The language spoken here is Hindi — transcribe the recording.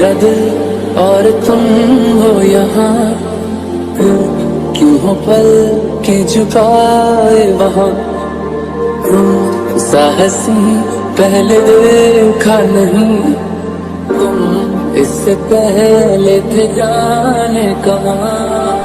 मेरा दिल और तुम हो यहाँ, क्यों हो पल के झुकाए वहाँ। तुम साहसी पहले देखा नहीं, तुम इससे पहले थे जाने कहाँ।